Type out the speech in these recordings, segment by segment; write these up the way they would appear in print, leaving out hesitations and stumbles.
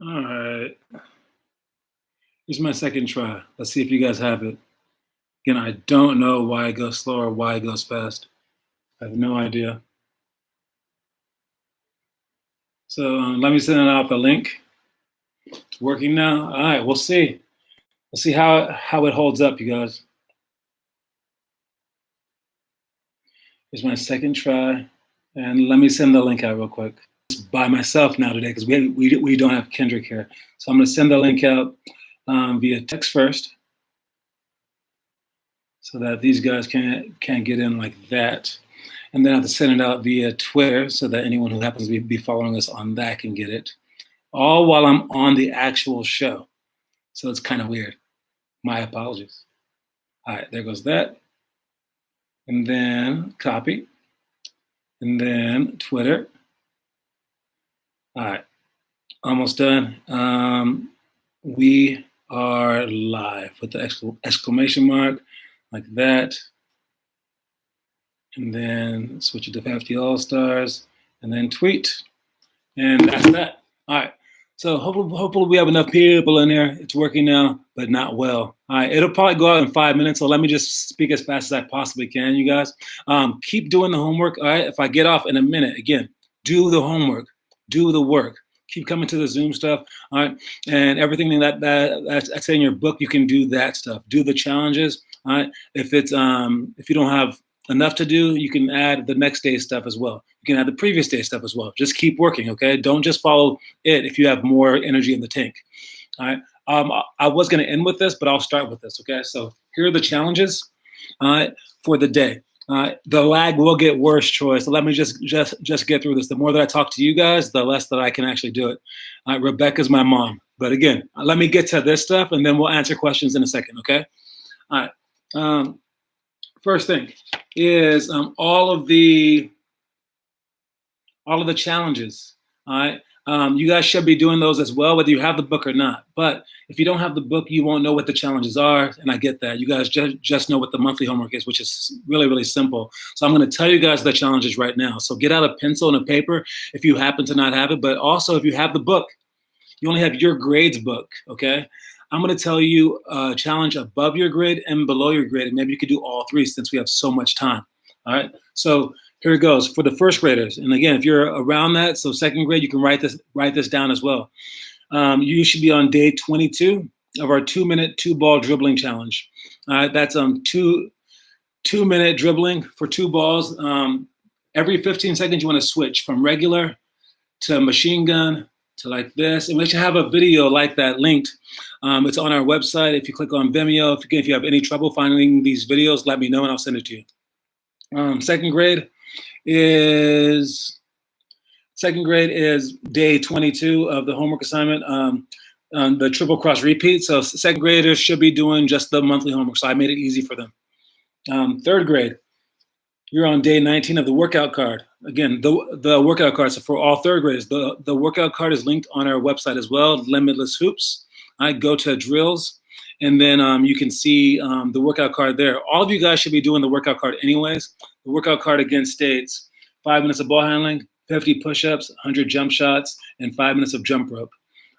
All right. Here's my second try. Let's see if you guys have it. Again, I don't know why it goes slow or why it goes fast. I have no idea. So let me send out the link. It's working now. All right, we'll see. We'll see how it holds up, you guys. Here's my second try. And let me send the link out real quick. It's by myself now today because we don't have Kendrick here. So I'm going to send the link out via text first so that these guys can't get in like that. And then I have to send it out via Twitter so that anyone who happens to be following us on that can get it. All while I'm on the actual show. So it's kind of weird. My apologies. All right, there goes that. And then copy. And then Twitter. All right, almost done. We are live with the exclamation mark like that. And then switch it to 50 All-Stars and then tweet. And that's that. All right. So hopefully we have enough people in there. It's working now, but not well. All right. It'll probably go out in 5 minutes. So let me just speak as fast as I possibly can, you guys. Keep doing the homework. All right. If I get off in a minute, again, do the homework, do the work. Keep coming to the Zoom stuff. All right. And everything that's in your book, you can do that stuff. Do the challenges. All right. If you don't have enough to do, you can add the next day's stuff as well. You can add the previous day's stuff as well. Just keep working, okay? Don't just follow it if you have more energy in the tank, all right? I was going to end with this, but I'll start with this, okay? So here are the challenges for the day. The lag will get worse, Troy, so let me just get through this. The more that I talk to you guys, the less that I can actually do it. Rebecca's my mom. But again, let me get to this stuff, and then we'll answer questions in a second, okay? All right. First thing is all of the challenges. All right, you guys should be doing those as well, whether you have the book or not. But if you don't have the book, you won't know what the challenges are, and I get that. You guys just know what the monthly homework is, which is really, really simple. So I'm going to tell you guys the challenges right now. So get out a pencil and a paper if you happen to not have it, but also if you have the book, you only have your grades book, okay? I'm going to tell you a challenge above your grade and below your grade, and maybe you could do all three since we have so much time. All right. So here it goes for the first graders. And again, if you're around that, so second grade, you can write this down as well. You should be on day 22 of our 2-minute 2-ball dribbling challenge. All right. That's 2-minute dribbling for 2 balls. Every 15 seconds, you want to switch from regular to machine gun to like this, and we should have a video like that linked. It's on our website. If you click on Vimeo, if you have any trouble finding these videos, let me know and I'll send it to you. Second grade is day 22 of the homework assignment, the triple cross repeat. So second graders should be doing just the monthly homework. So I made it easy for them. Third grade, you're on day 19 of the workout card. Again, the workout cards for all third graders. The workout card is linked on our website as well, Limitless Hoops. I go to drills, and then you can see the workout card there. All of you guys should be doing the workout card anyways. The workout card again states 5 minutes of ball handling, 50 push-ups, 100 jump shots, and 5 minutes of jump rope.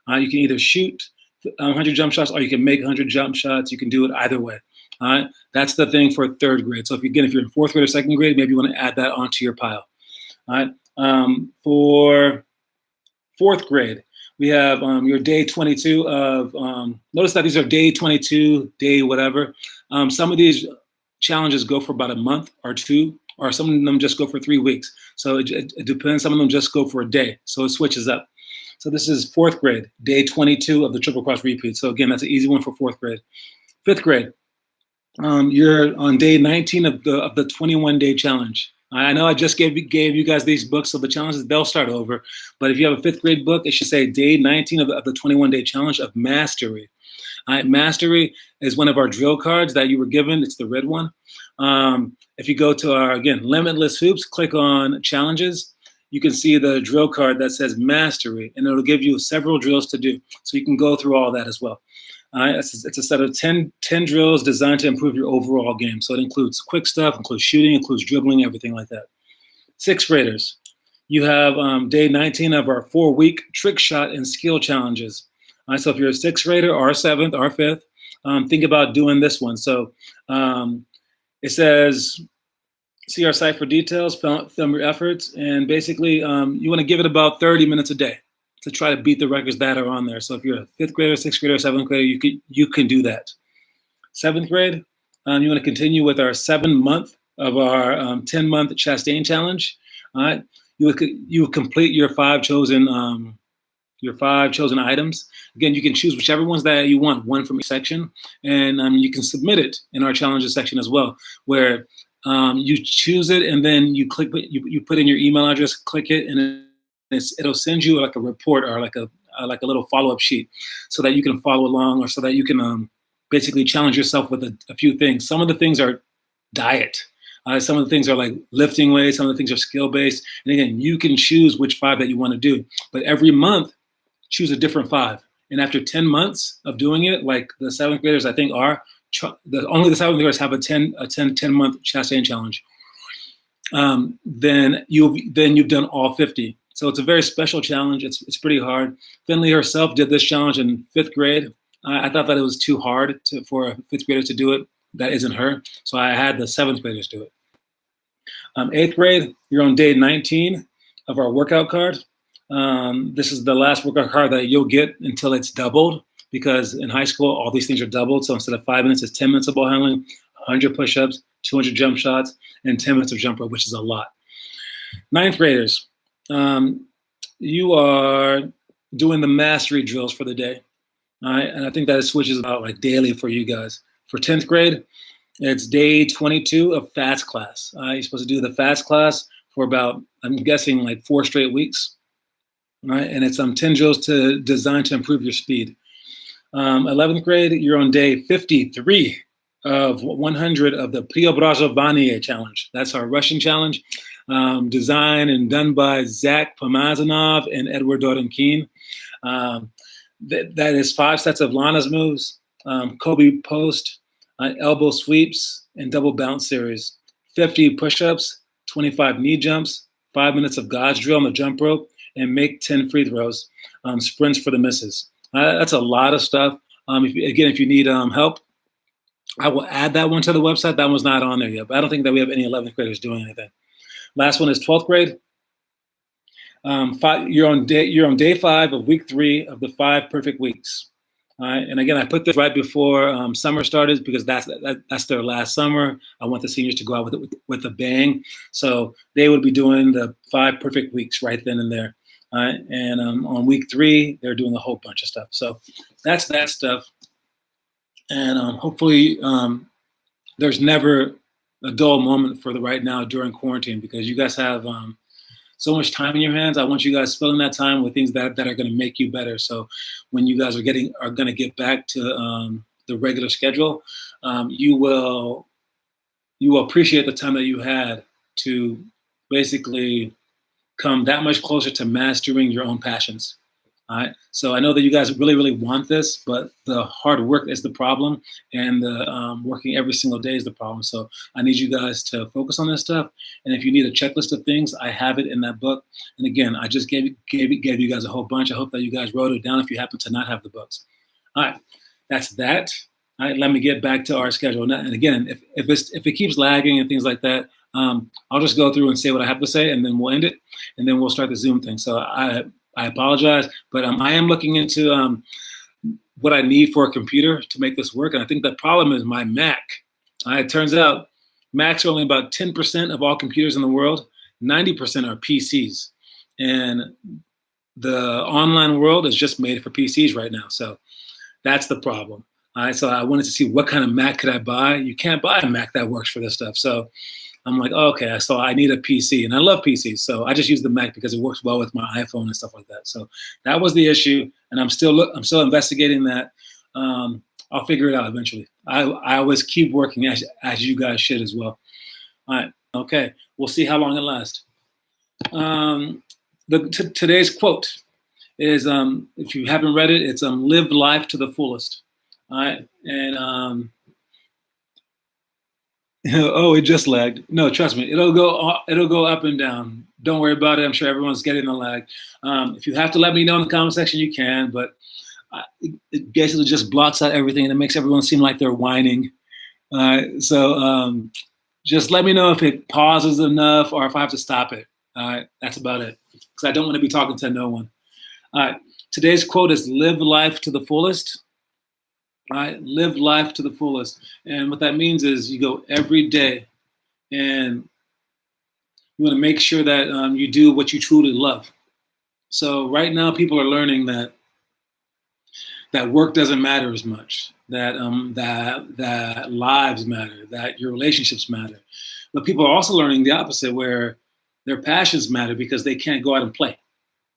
You can either shoot 100 jump shots or you can make 100 jump shots. You can do it either way. All right, that's the thing for third grade. So if you're in fourth grade or second grade, maybe you want to add that onto your pile. All right, for fourth grade, we have your day 22 of, notice that these are day 22, day whatever. Some of these challenges go for about a month or 2, or some of them just go for 3 weeks. So it depends. Some of them just go for a day. So it switches up. So this is fourth grade, day 22 of the triple cross repeat. So again, that's an easy one for fourth grade. Fifth grade, you're on day 19 of the 21-day challenge. I know I just gave you guys these books, so the challenges, they'll start over. But if you have a fifth grade book, it should say day 19 of the 21-day challenge of mastery. Mastery is one of our drill cards that you were given. It's the red one. If you go to our, again, Limitless Hoops, click on challenges, you can see the drill card that says mastery, and it'll give you several drills to do. So you can go through all that as well. It's a set of 10 drills designed to improve your overall game. So it includes quick stuff, includes shooting, includes dribbling, everything like that. Sixth graders, You have day 19 of our 4-week trick shot and skill challenges. All right, so if you're a sixth grader or a seventh or a fifth, think about doing this one. So it says, see our site for details, film your efforts, and basically you want to give it about 30 minutes a day to try to beat the records that are on there. So if you're a fifth grader, sixth grader, seventh grader, you can do that. Seventh grade, you want to continue with our 7-month of our 10-month Chastain challenge. All right, you would complete your 5 chosen items. Again, you can choose whichever ones that you want, one from each section, and you can submit it in our challenges section as well, where you choose it and then you click, you put in your email address, click it, and it'll send you like a report or like a little follow-up sheet, so that you can follow along, or so that you can basically challenge yourself with a few things. Some of the things are diet. Some of the things are like lifting weights. Some of the things are skill-based. And again, you can choose which 5 that you want to do. But every month, choose a different 5. And after 10 months of doing it, like the 7th graders, I think only the 7th graders have a 10-month Chastain challenge. Then you've done all 50. So it's a very special challenge. It's pretty hard. Finley herself did this challenge in 5th grade. I thought that it was too hard for a 5th grader to do it. That isn't her. So I had the 7th graders do it. 8th grade, you're on day 19 of our workout card. This is the last workout card that you'll get until it's doubled, because in high school, all these things are doubled. So instead of 5 minutes, it's 10 minutes of ball handling, 100 push-ups, 200 jump shots, and 10 minutes of jump rope, which is a lot. 9th graders, you are doing the mastery drills for the day. All right, and I think that it switches about like daily for you guys. For 10th grade, it's day 22 of fast class. You're supposed to do the fast class for about, I'm guessing, like 4 straight weeks. Right, and it's 10 drills designed to improve your speed. 11th grade, you're on day 53 of 100 of the Preobrazovanie challenge. That's our Russian challenge, designed and done by Zach Pomazanov and Edward Dorenkin. That is 5 sets of Lana's moves, Kobe post, elbow sweeps, and double bounce series. 50 push-ups, 25 knee jumps, 5 minutes of God's drill on the jump rope, and make 10 free throws, sprints for the misses. That's a lot of stuff. If you need help, I will add that one to the website. That one's not on there yet, but I don't think that we have any 11th graders doing anything. Last one is 12th grade. You're on day 5 of week 3 of the 5 perfect weeks. All right, and again, I put this right before summer started, because that's their last summer. I want the seniors to go out with a bang, so they would be doing the 5 perfect weeks right then and there. All right, and on week 3, they're doing a whole bunch of stuff. So that's that stuff, and hopefully there's never a dull moment for the right now during quarantine, because you guys have so much time in your hands. I want you guys filling that time with things that are going to make you better. So when you guys are going to get back to the regular schedule, you will appreciate the time that you had to basically come that much closer to mastering your own passions. All right. So I know that you guys really, really want this, but the hard work is the problem, and the working every single day is the problem. So I need you guys to focus on this stuff. And if you need a checklist of things, I have it in that book. And again, I just gave you guys a whole bunch. I hope that you guys wrote it down if you happen to not have the books. All right, that's that. All right, let me get back to our schedule. And again, if it keeps lagging and things like that, I'll just go through and say what I have to say, and then we'll end it, and then we'll start the Zoom thing. So I apologize, but I am looking into what I need for a computer to make this work. And I think the problem is my Mac. It turns out Macs are only about 10% of all computers in the world. 90% are PCs. And the online world is just made for PCs right now. So that's the problem. All right, so I wanted to see what kind of Mac could I buy. You can't buy a Mac that works for this stuff. So I'm like, oh, okay, so I need a PC, and I love PCs, so I just use the Mac because it works well with my iPhone and stuff like that. So that was the issue, and I'm still investigating that. I'll figure it out eventually. I always keep working as you guys should as well. All right, okay, we'll see how long it lasts. Today's quote is, if you haven't read it, it's live life to the fullest. All right, and oh, it just lagged. No, trust me, it'll go up and down. Don't worry about it. I'm sure everyone's getting the lag. If you have to let me know in the comment section, you can, but it basically just blocks out everything and it makes everyone seem like they're whining. So just let me know if it pauses enough or if I have to stop it. All right, that's about it. Because I don't want to be talking to no one. All right, today's quote is live life to the fullest. All right, live life to the fullest. And what that means is you go every day and you want to make sure that you do what you truly love. So right now, people are learning that work doesn't matter as much, that lives matter, that your relationships matter. But people are also learning the opposite, where their passions matter because they can't go out and play.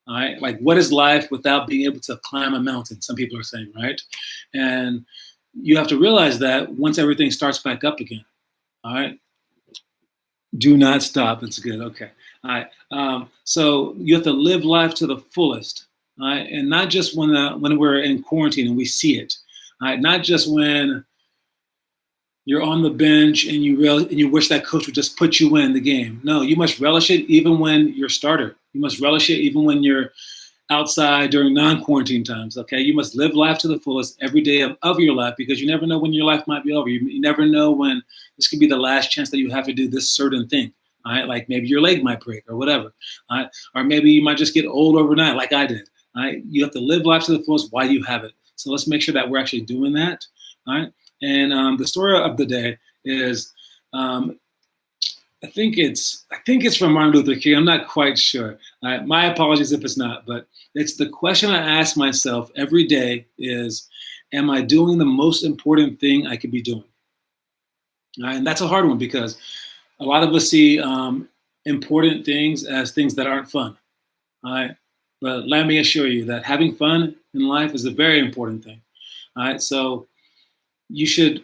All right, like what is life without being able to climb a mountain? Some people are saying, right? And you have to realize that once everything starts back up again. All right. Do not stop. It's good. Okay. All right. So you have to live life to the fullest, all right? And not just when we're in quarantine and we see it, all right? Not just when you're on the bench and you wish that coach would just put you in the game. No, you must relish it even when you're starter. You must relish it even when you're outside during non-quarantine times. Okay, you must live life to the fullest every day of your life because you never know when your life might be over. You never know when this could be the last chance that you have to do this certain thing. All right, like maybe your leg might break or whatever. All right, or maybe you might just get old overnight, like I did. All right, you have to live life to the fullest while you have it. So let's make sure that we're actually doing that. All right, and the story of the day is. I think it's from Martin Luther King. I'm not quite sure. My apologies if it's not, but it's the question I ask myself every day is, am I doing the most important thing I could be doing? And that's a hard one because a lot of us see important things as things that aren't fun. All right. But let me assure you that having fun in life is a very important thing. All right. So you should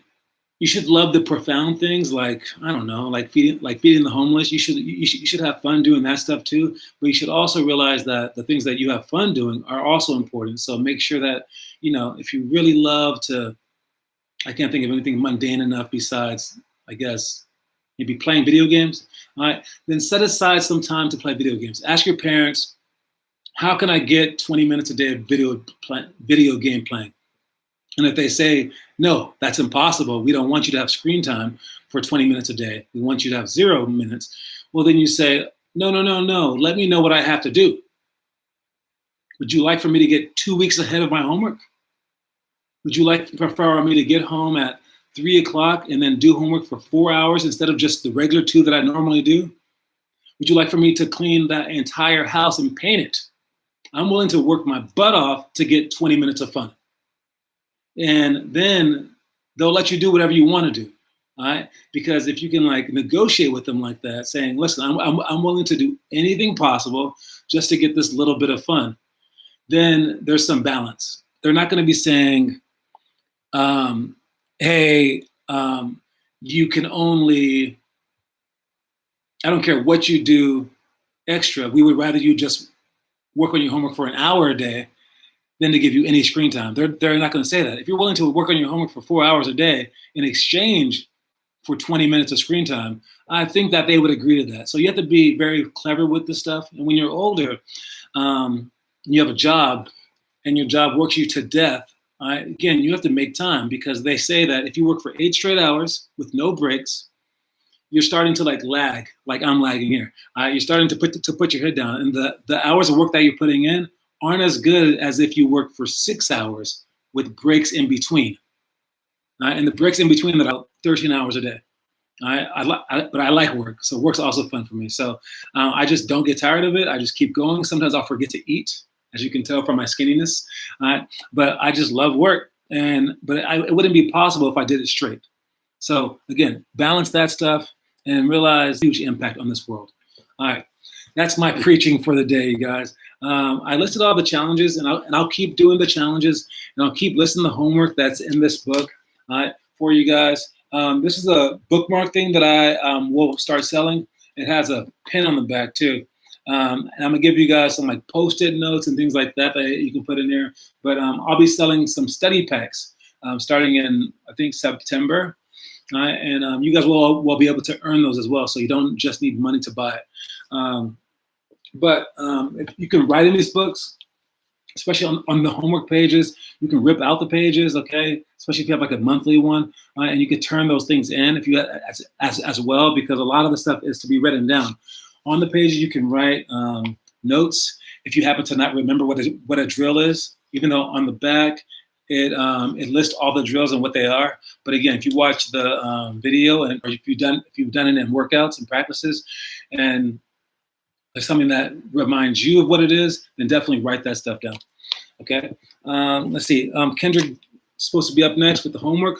love the profound things like I don't know, like feeding the homeless. You should have fun doing that stuff too. But you should also realize that the things that you have fun doing are also important. So make sure that if you really love to, I can't think of anything mundane enough besides I guess maybe playing video games. All right, then set aside some time to play video games. Ask your parents, how can I get 20 minutes a day of video game playing? And if they say, no, that's impossible, we don't want you to have screen time for 20 minutes a day, we want you to have 0 minutes, well, then you say, no, let me know what I have to do. Would you like for me to get 2 weeks ahead of my homework? Would you prefer me to get home at 3 o'clock and then do homework for 4 hours instead of just the regular 2 that I normally do? Would you like for me to clean that entire house and paint it? I'm willing to work my butt off to get 20 minutes of fun. And then they'll let you do whatever you want to do, all right? Because if you can negotiate with them like that, saying, listen, I'm willing to do anything possible just to get this little bit of fun, then there's some balance. They're not going to be saying, hey, you can only, I don't care what you do extra, we would rather you just work on your homework for an hour a day than to give you any screen time. They're not going to say that. If you're willing to work on your homework for 4 hours a day in exchange for 20 minutes of screen time, I think that they would agree to that. So you have to be very clever with this stuff. And when you're older, you have a job and your job works you to death, again, you have to make time because they say that if you work for 8 straight hours with no breaks, you're starting to lag, like I'm lagging here. You're starting to put your head down, and the hours of work that you're putting in aren't as good as if you work for 6 hours with breaks in between. And the breaks in between are about 13 hours a day. But I like work, so work's also fun for me. So I just don't get tired of it. I just keep going. Sometimes I'll forget to eat, as you can tell from my skinniness. But I just love work, but it wouldn't be possible if I did it straight. So again, balance that stuff and realize huge impact on this world. All right, that's my preaching for the day, you guys. I listed all the challenges, and I'll keep doing the challenges, and I'll keep listing the homework that's in this book for you guys. This is a bookmark thing that I will start selling. It has a pin on the back too. And I'm gonna give you guys some post-it notes and things like that you can put in there. But I'll be selling some study packs starting in I think September. And you guys will be able to earn those as well. So you don't just need money to buy it. But if you can write in these books, especially on the homework pages, you can rip out the pages, okay? Especially if you have like a monthly one, and you can turn those things in if you as well, because a lot of the stuff is to be written down. On the pages, you can write notes if you happen to not remember what a drill is, even though on the back it lists all the drills and what they are. But again, if you watch the video or if you've done it in workouts and practices, and there's something that reminds you of what it is, then definitely write that stuff down. Okay. Let's see. Kendrick supposed to be up next with the homework.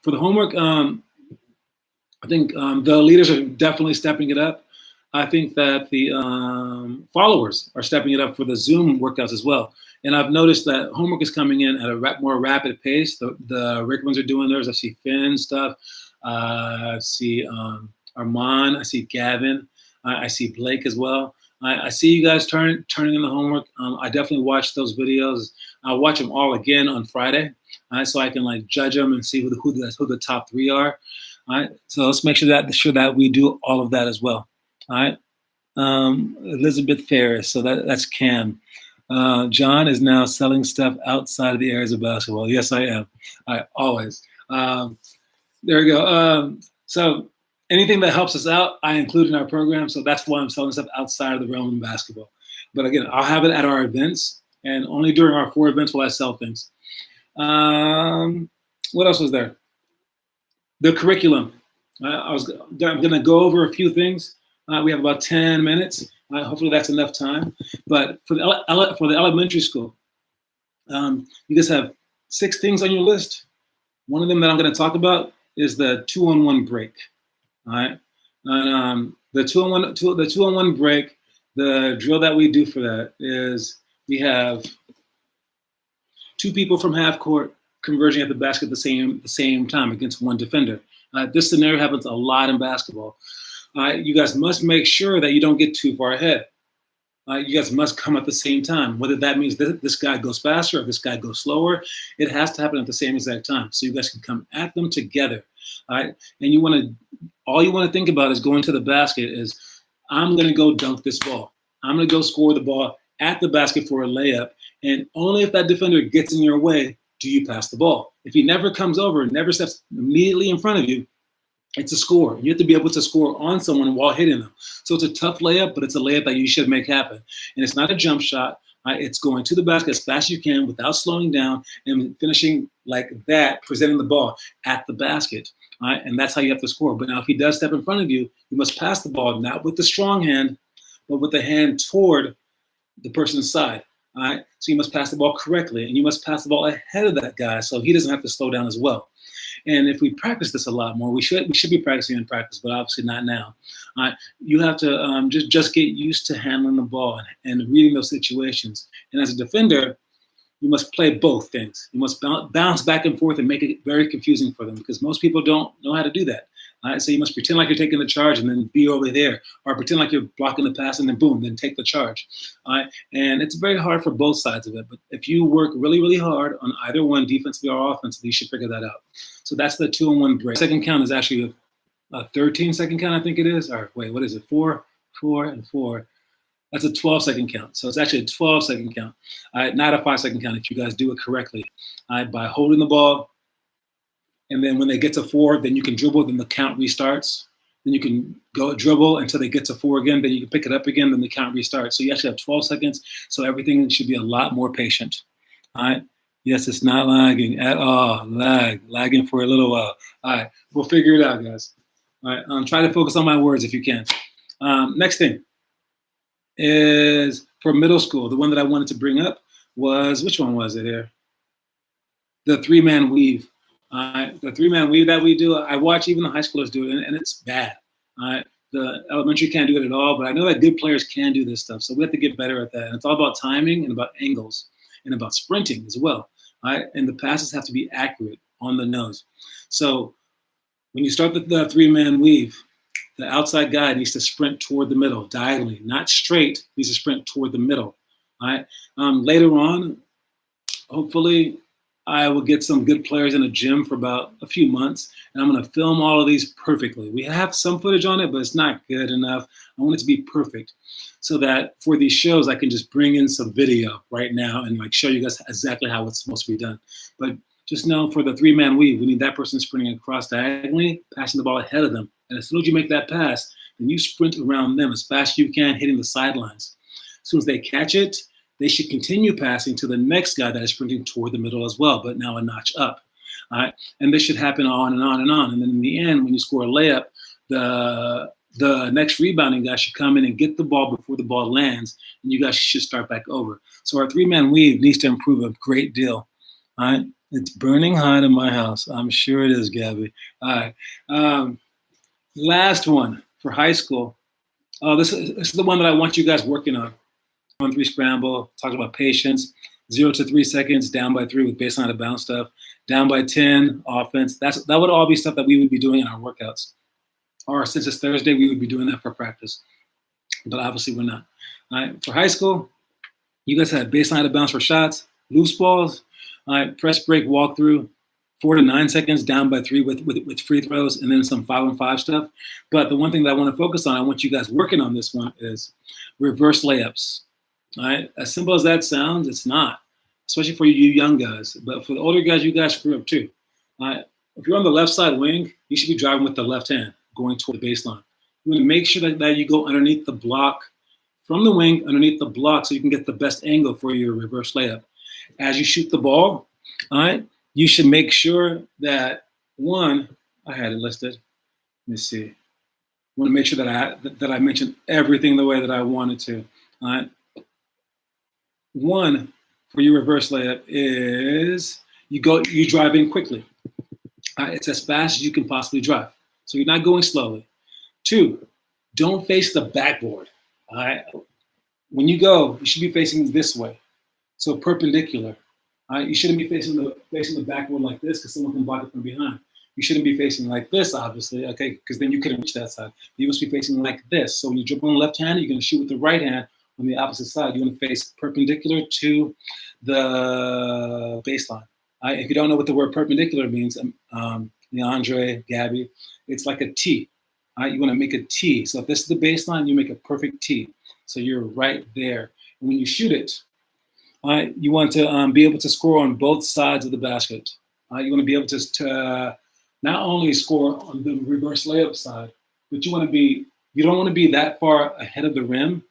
For the homework, I think the leaders are definitely stepping it up. I think that the followers are stepping it up for the Zoom workouts as well. And I've noticed that homework is coming in at a more rapid pace. The Rick ones are doing theirs. I see Finn stuff. I see Armand. I see Gavin. I see Blake as well. I see you guys turning in the homework. I definitely watch those videos. I'll watch them all again on Friday, so I can like judge them and see who the top 3 are. All right, so let's make sure that we do all of that as well. All right, Elizabeth Ferris. So that's Cam. John is now selling stuff outside of the areas of basketball. Yes, I am. Always. There we go. So anything that helps us out, I include in our program. So that's why I'm selling stuff outside of the realm of basketball. But again, I'll have it at our events, and only during our 4 events will I sell things. What else was there? The curriculum. I'm going to go over a few things. We have about 10 minutes. Hopefully that's enough time. But for the elementary school, you guys have 6 things on your list. One of them that I'm going to talk about is the 2-on-1 break. All right, and the 2-on-1 break. The drill that we do for that is we have 2 people from half court converging at the basket at the same time against 1 defender. This scenario happens a lot in basketball. You guys must make sure that you don't get too far ahead. You guys must come at the same time. Whether that means this guy goes faster or this guy goes slower, it has to happen at the same exact time. So you guys can come at them together. All right, and all you want to think about is going to the basket is, I'm going to go dunk this ball. I'm going to go score the ball at the basket for a layup. And only if that defender gets in your way do you pass the ball. If he never comes over, never steps immediately in front of you, it's a score. You have to be able to score on someone while hitting them. So it's a tough layup, but it's a layup that you should make happen. And it's not a jump shot. It's going to the basket as fast as you can without slowing down and finishing like that, presenting the ball at the basket. And that's how you have to score. But now if he does step in front of you, you must pass the ball, not with the strong hand, but with the hand toward the person's side. All right. So you must pass the ball correctly, and you must pass the ball ahead of that guy so he doesn't have to slow down as well. And if we practice this a lot more, we should be practicing in practice, but obviously not now. You have to just get used to handling the ball and reading those situations. And as a defender, you must play both things. You must bounce back and forth and make it very confusing for them, because most people don't know how to do that. So you must pretend like you're taking the charge and then be over there, or pretend like you're blocking the pass and then boom, then take the charge. And it's very hard for both sides of it. But if you work really, really hard on either one, defensively or offensively, you should figure that out. So that's the 2-on-1 break. Second count is actually a 13-second count, I think it is. Or wait, what is it? 4, 4, and 4. That's a 12-second count. So it's actually a 12-second count, not a 5-second count if you guys do it correctly. By holding the ball, and then when they get to 4, then you can dribble, then the count restarts. Then you can go dribble until they get to 4 again, then you can pick it up again, then the count restarts. So you actually have 12 seconds, so everything should be a lot more patient. All right? Yes, it's not lagging at all. Lagging for a little while. All right, we'll figure it out, guys. All right, try to focus on my words if you can. Next thing is for middle school. The one that I wanted to bring up was, which one was it here? The 3-man weave. The 3-man weave that we do, I watch even the high schoolers do it, and it's bad. The elementary can't do it at all, but I know that good players can do this stuff, so we have to get better at that. And it's all about timing and about angles and about sprinting as well. And the passes have to be accurate on the nose. So when you start the 3-man weave, the outside guy needs to sprint toward the middle, diagonally, not straight. Needs to sprint toward the middle. All right. Later on, hopefully, I will get some good players in a gym for about a few months, and I'm going to film all of these perfectly. We have some footage on it, but it's not good enough. I want it to be perfect so that for these shows, I can just bring in some video right now and like show you guys exactly how it's supposed to be done. But just know for the 3-man weave, we need that person sprinting across diagonally, passing the ball ahead of them. And as soon as you make that pass, then you sprint around them as fast as you can, hitting the sidelines. As soon as they catch it, they should continue passing to the next guy that is sprinting toward the middle as well, but now a notch up. All right, and this should happen on and on and on. And then in the end, when you score a layup, the next rebounding guy should come in and get the ball before the ball lands, and you guys should start back over. So our 3-man weave needs to improve a great deal. All right, it's burning hot in my house. I'm sure it is, Gabby. All right, last one for high school. Oh, this is the one that I want you guys working on. 1-3 scramble, talk about patience, 0 to 3 seconds, down by 3 with baseline to bounce stuff, down by 10, offense. That would all be stuff that we would be doing in our workouts. Or since it's Thursday, we would be doing that for practice. But obviously we're not. All right, for high school, you guys had baseline to bounce for shots, loose balls, all right, press break, walk through, 4 to 9 seconds, down by 3 with free throws, and then some 5-on-5 stuff. But the one thing that I want to focus on, I want you guys working on this one, is reverse layups. All right, as simple as that sounds, it's not, especially for you young guys. But for the older guys, you guys screw up too. All right, if you're on the left side wing, you should be driving with the left hand, going toward the baseline. You want to make sure that you go underneath the block, from the wing, underneath the block, so you can get the best angle for your reverse layup. As you shoot the ball, all right, you should make sure that, one, I had it listed. Let me see. I want to make sure that I mentioned everything the way that I wanted to. All right. One for your reverse layup is you drive in quickly. It's as fast as you can possibly drive. So you're not going slowly. 2, don't face the backboard. All right. When you go, you should be facing this way. So perpendicular. All right. You shouldn't be facing the backboard like this because someone can block it from behind. You shouldn't be facing like this, obviously, okay, because then you couldn't reach that side. You must be facing like this. So when you dribble on the left hand, you're going to shoot with the right hand. On the opposite side, you want to face perpendicular to the baseline. If you don't know what the word perpendicular means, Leandre, Gabby, it's like a T. You want to make a T. So if this is the baseline, you make a perfect T. So you're right there. And when you shoot it, you want to be able to score on both sides of the basket. You want to be able to not only score on the reverse layup side, but you don't want to be that far ahead of the rim.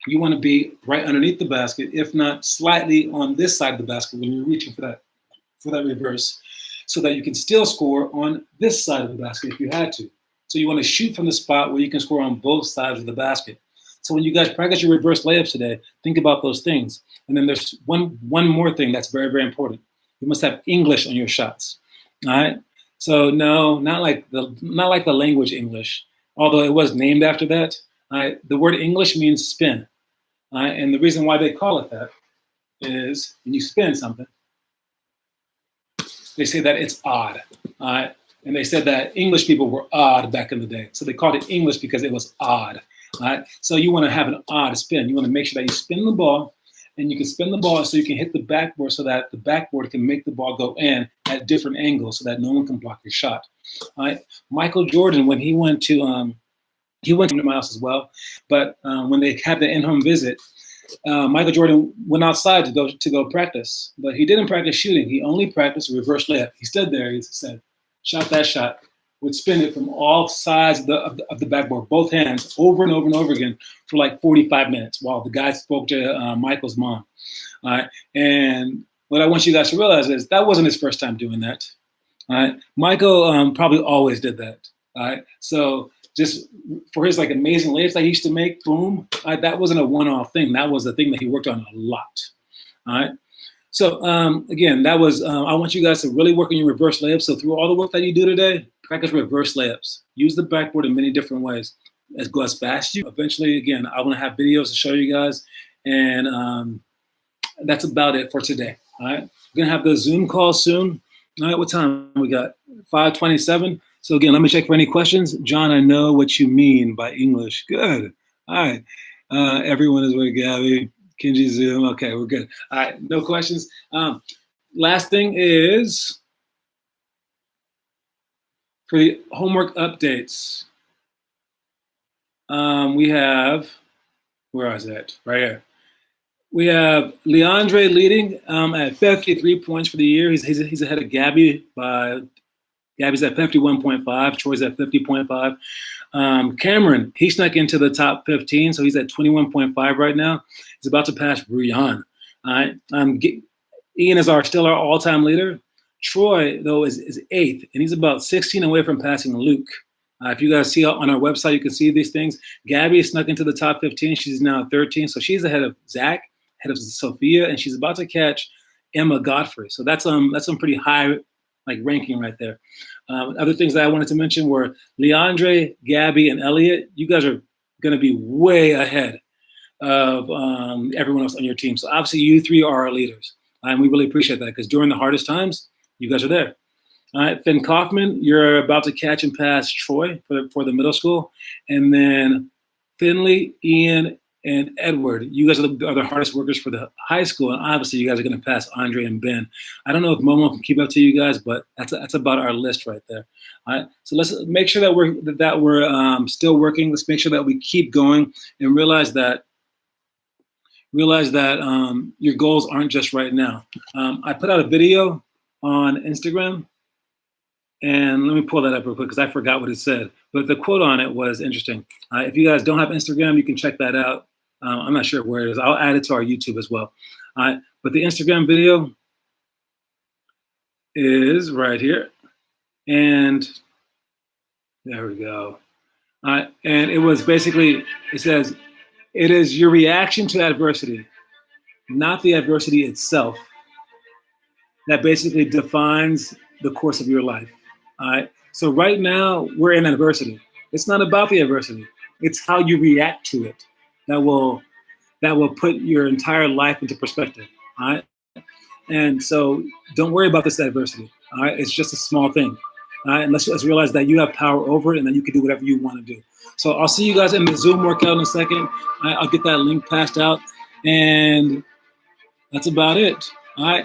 You want to be right underneath the basket, if not slightly on this side of the basket when you're reaching for that reverse, so that you can still score on this side of the basket if you had to. So you want to shoot from the spot where you can score on both sides of the basket. So when you guys practice your reverse layups today, think about those things. And then there's one more thing that's very, very important. You must have English on your shots. All right. So no, not like the language English, although it was named after that. The word English means spin. And the reason why they call it that is when you spin something, they say that it's odd. And they said that English people were odd back in the day. So they called it English because it was odd. So you want to have an odd spin. You want to make sure that you spin the ball, and you can spin the ball so you can hit the backboard so that the backboard can make the ball go in at different angles so that no one can block your shot. Michael Jordan, when he went to my house as well, but when they had the in-home visit, Michael Jordan went outside to go practice, but he didn't practice shooting. He only practiced a reverse layup. He stood there. He said, "Shot that shot." Would spin it from all sides of the backboard, both hands, over and over and over again for like 45 minutes while the guy spoke to Michael's mom. And what I want you guys to realize is that wasn't his first time doing that. Michael probably always did that. So just for his like amazing layups that he used to make, boom, that wasn't a one-off thing. That was a thing that he worked on a lot. All right. So again, that was, I want you guys to really work on your reverse layups. So through all the work that you do today, practice reverse layups. Use the backboard in many different ways. Go as fast as you. Eventually, again, I want to have videos to show you guys. And that's about it for today. All right. We're going to have the Zoom call soon. All right. What time we got? 5:27. So again, let me check for any questions. John, I know what you mean by English. Good. All right. Everyone is with Gabby. Kenji Zoom. Okay, we're good. All right, no questions. Last thing is for the homework updates. We have, where is it? Right here. We have Leandre leading at 53 points for the year. He's ahead of Gabby by Gabby's at 51.5. Troy's at 50.5. Cameron, he snuck into the top 15, so he's at 21.5 right now. He's about to pass Brian. All right. Ian is still our all-time leader. Troy, though, is eighth, and he's about 16 away from passing Luke. If you guys see on our website, you can see these things. Gabby snuck into the top 15. She's now 13, so she's ahead of Zach, ahead of Sophia, and she's about to catch Emma Godfrey. So that's some pretty high ranking right there. Other things that I wanted to mention were Leandre, Gabby, and Elliot. You guys are going to be way ahead of everyone else on your team. So obviously you three are our leaders, and we really appreciate that because during the hardest times, you guys are there. All right, Finn Kaufman, you're about to catch and pass Troy for the middle school. And then Finley, Ian, and Edward, you guys are the hardest workers for the high school. And obviously you guys are going to pass Andre and Ben. I don't know if Momo can keep up to you guys, but that's about our list right there. All right, so let's make sure that we're still working. Let's make sure that we keep going and realize that your goals aren't just right now. I put out a video on Instagram. And let me pull that up real quick because I forgot what it said. But the quote on it was interesting. If you guys don't have Instagram, you can check that out. I'm not sure where it is. I'll add it to our YouTube as well. But the Instagram video is right here. And there we go. And it was basically, it says, it is your reaction to adversity, not the adversity itself, that basically defines the course of your life. All right. So right now we're in adversity. It's not about the adversity. It's how you react to it that will put your entire life into perspective. All right. And so don't worry about this adversity. All right. It's just a small thing. All right. And let's realize that you have power over it and that you can do whatever you want to do. So I'll see you guys in the Zoom workout in a second. I'll get that link passed out. And that's about it. All right.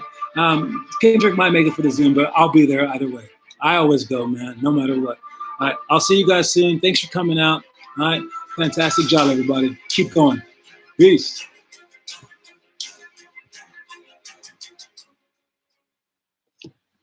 Kendrick might make it for the Zoom, but I'll be there either way. I always go, man, no matter what. All right, I'll see you guys soon. Thanks for coming out. All right, fantastic job, everybody. Keep going. Peace.